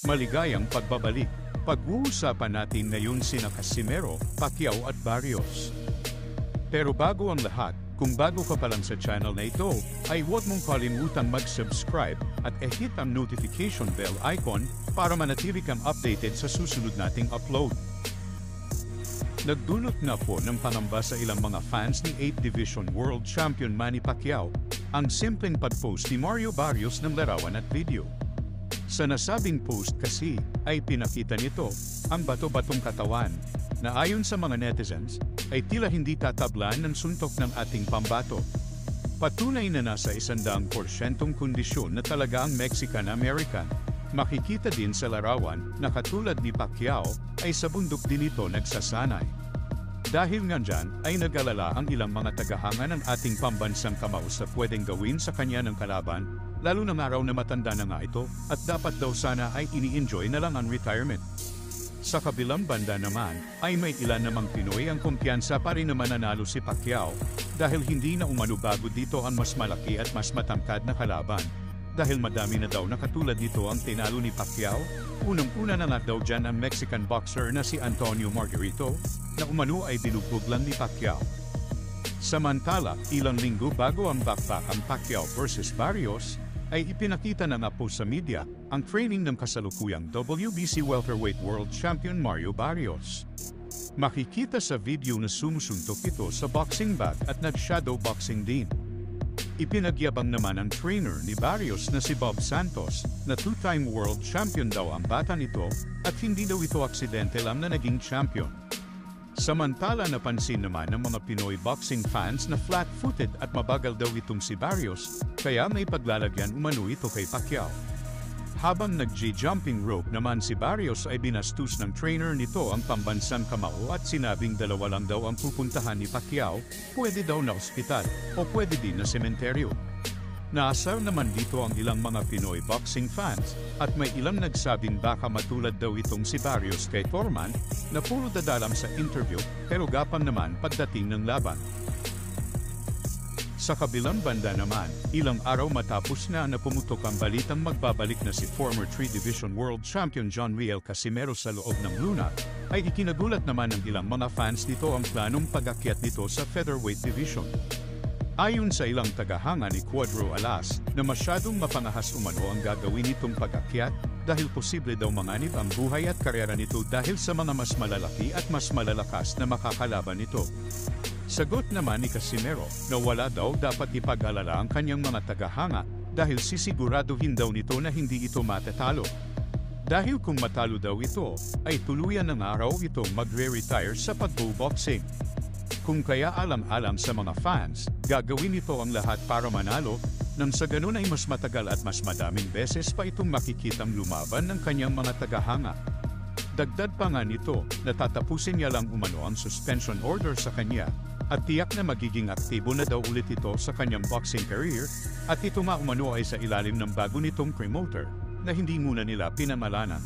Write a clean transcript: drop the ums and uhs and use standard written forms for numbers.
Maligayang pagbabalik. Pag-uusapan natin ngayon sina Casimero, Pacquiao at Barrios. Pero bago ang lahat, kung bago ka pa lang sa channel na ito, ay huwag mong kalimutang mag-subscribe at i-hit ang notification bell icon para manatili kang updated sa susunod nating upload. Nagdulot na po ng pangamba sa ilang mga fans ni 8th Division World Champion Manny Pacquiao ang simpleng pag-post ni Mario Barrios ng larawan at video. Sa nasabing post kasi ay pinakita nito ang bato-batong katawan na ayon sa mga netizens ay tila hindi tatablan ng suntok ng ating pambato. Patunay na nasa 100% kondisyon na talaga ang Mexican-American. Makikita din sa larawan na katulad ni Pacquiao ay sa bundok din ito nagsasanay. Dahil nga dyan ay nag-alala ang ilang mga tagahanga ng ating pambansang kamao sa pwedeng gawin sa kanya ng kalaban, lalo na araw na matanda na nga ito at dapat daw sana ay ini-enjoy na lang ang retirement. Sa kabilang banda naman ay may ilan namang Pinoy ang kumpiyansa pa rin na mananalo si Pacquiao dahil hindi na umanubago dito ang mas malaki at mas matangkad na kalaban. Dahil madami na daw na katulad nito ang tinalo ni Pacquiao, unang-una na nga daw dyan ang Mexican boxer na si Antonio Margarito, na umano ay binugbog lang ni Pacquiao. Samantala, ilang linggo bago ang bakbakang Pacquiao vs Barrios, ay ipinakita na nga po sa media ang training ng kasalukuyang WBC Welterweight World Champion Mario Barrios. Makikita sa video na sumusuntok ito sa boxing bag at nag-shadow boxing din. Ipinagyabang naman ang trainer ni Barrios na si Bob Santos na two-time world champion daw ang bata nito at hindi daw ito aksidente lang na naging champion. Samantala napansin naman ng mga Pinoy boxing fans na flat-footed at mabagal daw itong si Barrios kaya may paglalagyan umano ito kay Pacquiao. Habang nag-jumping rope naman si Barrios ay binastos ng trainer nito ang pambansang kamao at sinabing dalawa lang daw ang pupuntahan ni Pacquiao, pwede daw na ospital o pwede din na sementeryo. Naasar naman dito ang ilang mga Pinoy boxing fans at may ilang nagsabing baka matulad daw itong si Barrios kay Foreman na puro dadalam sa interview pero gapang naman pagdating ng laban. Sa kabilang banda naman, ilang araw matapos na pumutok ang balitang magbabalik na si former 3 Division World Champion John Riel Casimero sa loob ng Luna, ay ikinagulat naman ng ilang mga fans nito ang planong pag-akyat nito sa featherweight division. Ayon sa ilang tagahanga ni Cuadro Alas, na masyadong mapangahas umano ang gagawin nitong pag-akyat dahil posible daw manganib ang buhay at karyera nito dahil sa mga mas malalaki at mas malalakas na makakalaban nito. Sagot naman ni Casimero na wala daw dapat ipag-alala ang kanyang mga tagahanga dahil sisiguraduhin daw nito na hindi ito matatalo. Dahil kung matalo daw ito, ay tuluyan ng araw itong magre-retire sa pagbo-boxing. Kung kaya alam-alam sa mga fans, gagawin ito ang lahat para manalo, nang sa ganun ay mas matagal at mas madaming beses pa itong makikitang lumaban ng kanyang mga tagahanga. Dagdag pa nga nito, natatapusin niya lang umano ang suspension order sa kanya, at tiyak na magiging aktibo na daw ulit ito sa kanyang boxing career, at ito nga umano ay sa ilalim ng bago nitong promoter, na hindi muna nila pinamalanan.